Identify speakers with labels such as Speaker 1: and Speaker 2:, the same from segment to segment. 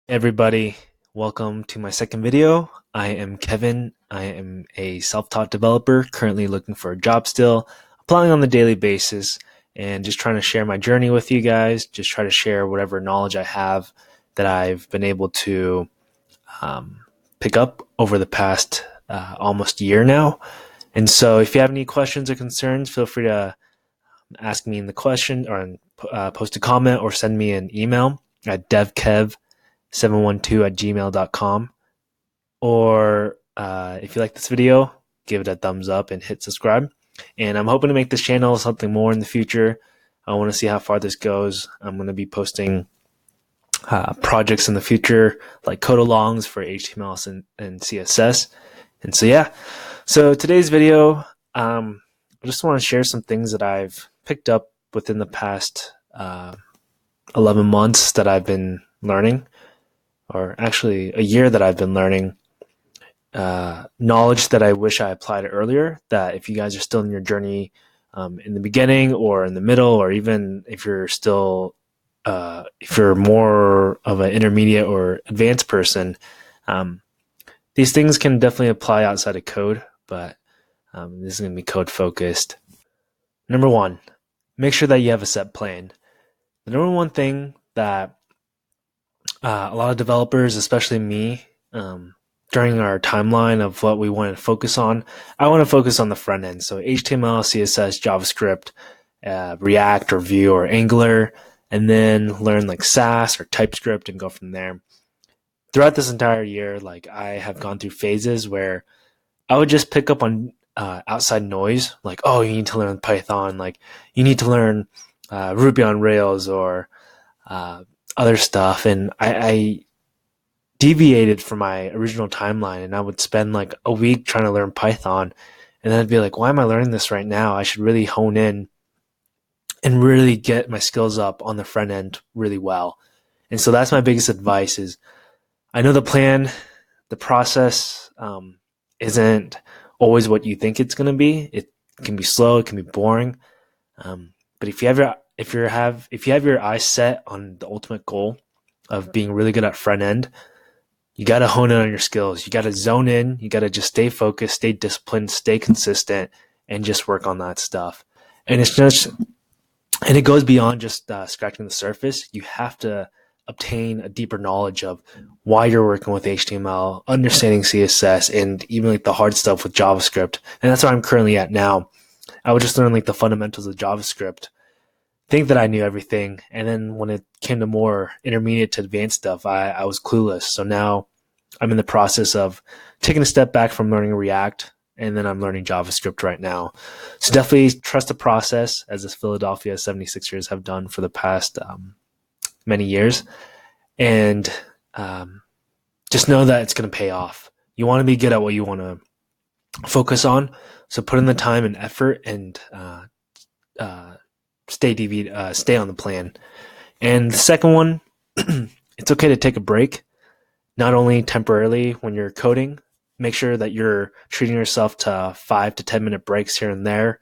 Speaker 1: Everybody, welcome to my second video. I am Kevin. I am a self-taught developer currently looking for a job still, applying on the daily basis, and just trying to share my journey with you guys. Just try to share whatever knowledge I have that I've been able to um, pick up over the past almost year now. And so, if you have any questions or concerns, feel free to ask me in the question or post a comment or send me an email at devkev712@gmail.com. Or if you like this video, give it a thumbs up and hit subscribe. And I'm hoping to make this channel something more in the future. I want to see how far this goes. I'm going to be posting projects in the future, like code alongs for HTML and CSS. And so, yeah. So today's video, I just want to share some things that I've picked up within the past 11 months that I've been learning, or actually a year that I've been learning. Knowledge that I wish I applied earlier, that if you guys are still in your journey in the beginning or in the middle, or even if you're still if you're more of an intermediate or advanced person, these things can definitely apply outside of code, but this is going to be code focused. Number one, make sure that you have a set plan. The number one thing that a lot of developers, especially me, during our timeline of what we want to focus on, I want to focus on the front end. So HTML, CSS, JavaScript, React or Vue or Angular, and then learn like Sass or TypeScript and go from there. Throughout this entire year, like I have gone through phases where I would just pick up on outside noise, like, oh, you need to learn Python, like you need to learn Ruby on Rails or other stuff. And I deviated from my original timeline, and I would spend like a week trying to learn Python, and then I'd be like, why am I learning this right now? I should really hone in and really get my skills up on the front end really well. And so that's my biggest advice is, I know the plan, the process isn't always what you think it's going to be. It can be slow, it can be boring. But if you have your eyes set on the ultimate goal of being really good at front end, you got to hone in on your skills. You got to zone in. You got to just stay focused, stay disciplined, stay consistent, and just work on that stuff. And it goes beyond just scratching the surface. You have to obtain a deeper knowledge of why you're working with HTML, understanding CSS, and even like the hard stuff with JavaScript. And that's where I'm currently at now. I would just learn like the fundamentals of JavaScript, think that I knew everything, and then when it came to more intermediate to advanced stuff, I was clueless. So now I'm in the process of taking a step back from learning React, and then I'm learning JavaScript right now. So definitely trust the process, as this Philadephia 76ers have done for the past many years, and just know that it's going to pay off. You want to be good at what you want to focus on, so put in the time and effort, and stay on the plan. And the second one, it's okay to take a break, not only temporarily when you're coding. Make sure that you're treating yourself to 5 to 10 minute breaks here and there.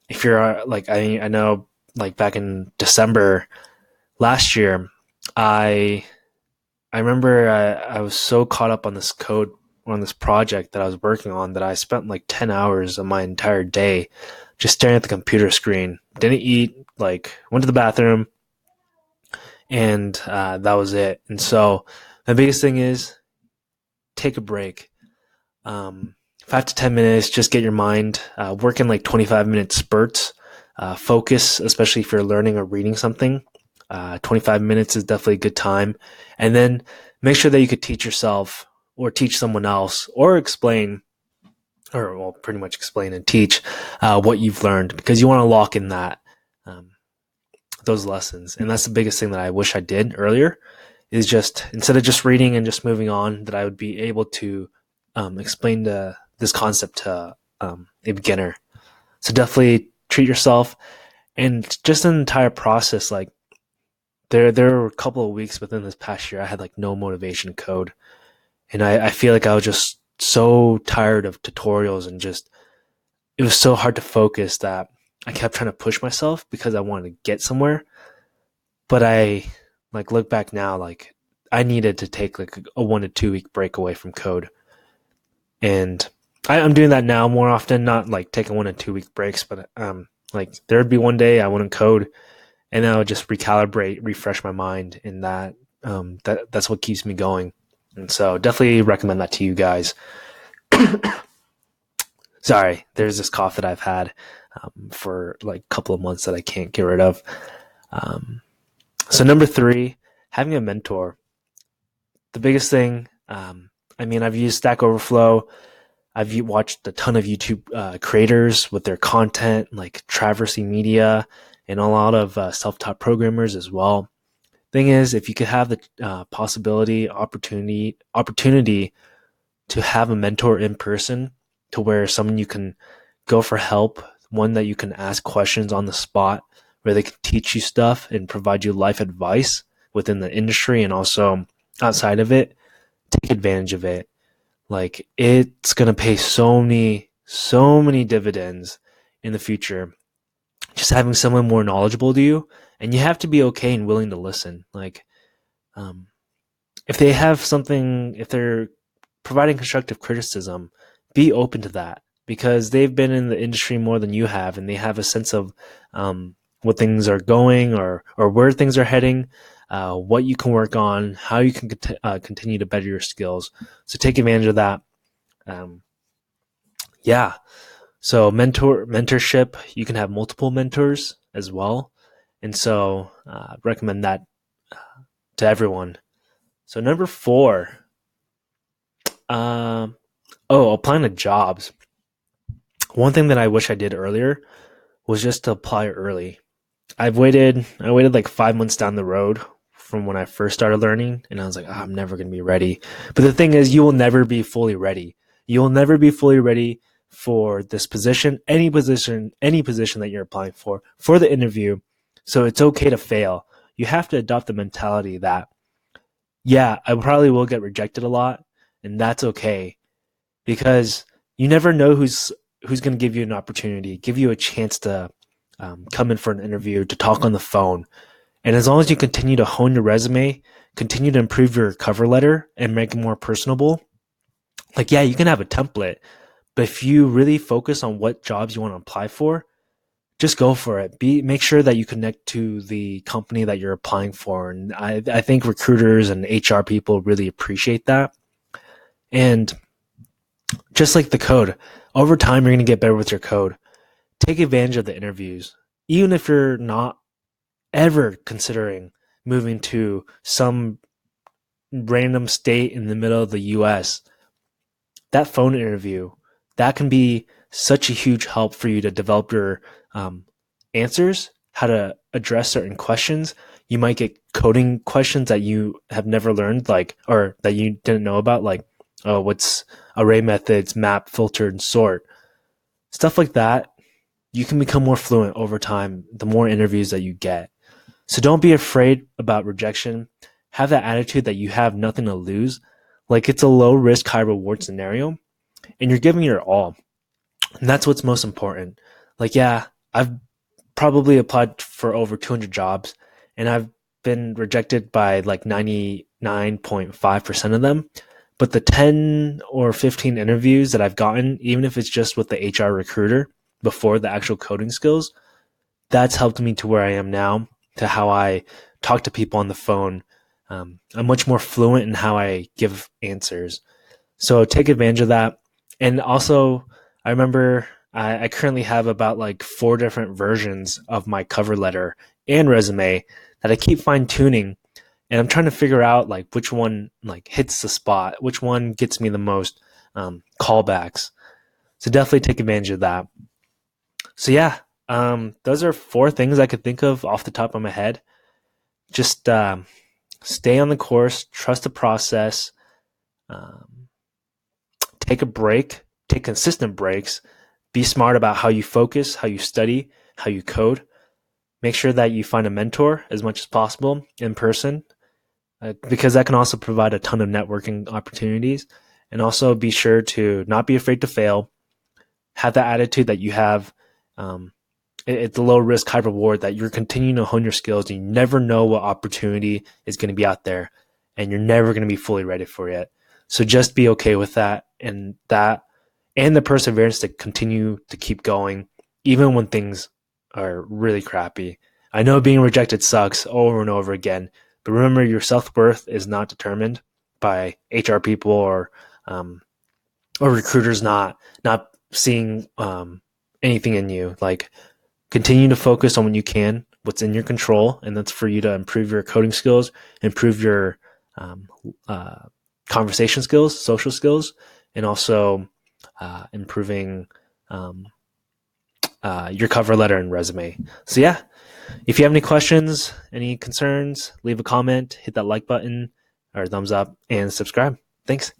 Speaker 1: If you're like, I know like back in December last year, I remember I was so caught up on this code, on this project that I was working on, that I spent like 10 hours of my entire day just staring at the computer screen. Didn't eat, like went to the bathroom, and that was it. And so my biggest thing is take a break. 5 to 10 minutes, just get your mind working like 25-minute spurts. Focus, especially if you're learning or reading something. 25 minutes is definitely a good time. And then make sure that you could teach yourself or teach someone else, or explain, or well, pretty much explain and teach what you've learned, because you want to lock in those lessons. And that's the biggest thing that I wish I did earlier, is just instead of just reading and just moving on, that I would be able to explain this concept to a beginner. So definitely treat yourself. And just an entire process, like there were a couple of weeks within this past year I had like no motivation to code, and I feel like I was just so tired of tutorials, and just it was so hard to focus that I kept trying to push myself because I wanted to get somewhere. But I like look back now, like I needed to take like a 1 to 2 week break away from code. And I'm doing that now more often, not like taking 1 to 2 week breaks, but like there would be one day I wouldn't code, and then I would just recalibrate, refresh my mind, and that's what keeps me going. And so definitely recommend that to you guys. Sorry, there's this cough that I've had for like a couple of months that I can't get rid of. So number 3, having a mentor. The biggest thing, I've used Stack Overflow. I've watched a ton of YouTube creators with their content, like Traversy Media, and a lot of self-taught programmers as well. Thing is, if you could have the opportunity to have a mentor in person, to where someone you can go for help, one that you can ask questions on the spot, where they can teach you stuff and provide you life advice within the industry and also outside of it, take advantage of it. Like, it's going to pay so many dividends in the future. Just having someone more knowledgeable to you, and you have to be okay and willing to listen. Like, if they're providing constructive criticism, be open to that, because they've been in the industry more than you have, and they have a sense of what things are going or where things are heading, what you can work on, how you can continue to better your skills. So take advantage of that. So mentorship, you can have multiple mentors as well. And so recommend that to everyone. So number 4, applying to jobs. One thing that I wish I did earlier was just to apply early. I waited like 5 months down the road from when I first started learning, and I was like, I'm never going to be ready. But the thing is, you will never be fully ready. You will never be fully ready for this position, any position that you're applying for the interview. So it's okay to fail. You have to adopt the mentality that, yeah, I probably will get rejected a lot, and that's okay, because you never know who's going to give you an opportunity, give you a chance to come in for an interview, to talk on the phone. And as long as you continue to hone your resume, continue to improve your cover letter and make it more personable, like, yeah, you can have a template, but if you really focus on what jobs you want to apply for, just go for it. Make sure that you connect to the company that you're applying for. And I think recruiters and HR people really appreciate that. And just like the code, over time, you're going to get better with your code. Take advantage of the interviews. Even if you're not ever considering moving to some random state in the middle of the US, that phone interview, that can be such a huge help for you to develop your answers, how to address certain questions. You might get coding questions that you have never learned, or that you didn't know about, like, what's array methods, map, filter, and sort. Stuff like that. You can become more fluent over time, the more interviews that you get. So don't be afraid about rejection. Have that attitude that you have nothing to lose. Like, it's a low risk, high reward scenario, and you're giving your all. And that's what's most important. Like, yeah, I've probably applied for over 200 jobs, and I've been rejected by like 99.5% of them. But the 10 or 15 interviews that I've gotten, even if it's just with the HR recruiter before the actual coding skills, that's helped me to where I am now, to how I talk to people on the phone. I'm much more fluent in how I give answers. So take advantage of that. And also, I remember I currently have about like 4 different versions of my cover letter and resume that I keep fine tuning. And I'm trying to figure out like which one like hits the spot, which one gets me the most callbacks. So definitely take advantage of that. So yeah, those are 4 things I could think of off the top of my head. Just stay on the course, trust the process, take a break, take consistent breaks, be smart about how you focus, how you study, how you code. Make sure that you find a mentor as much as possible in person, because that can also provide a ton of networking opportunities. And also be sure to not be afraid to fail. Have that attitude that you have. It's a low risk, high reward, that you're continuing to hone your skills, and you never know what opportunity is going to be out there. and you're never going to be fully ready for it. So just be okay with that, and the perseverance to continue to keep going, even when things are really crappy. I know being rejected sucks over and over again, but remember, your self-worth is not determined by HR people or recruiters not seeing anything in you. Like, continue to focus on what you can, what's in your control, and that's for you to improve your coding skills, improve your um, uh, conversation skills, social skills, and also improving your cover letter and resume. So yeah, if you have any questions, any concerns, leave a comment, hit that like button or thumbs up, and subscribe. Thanks.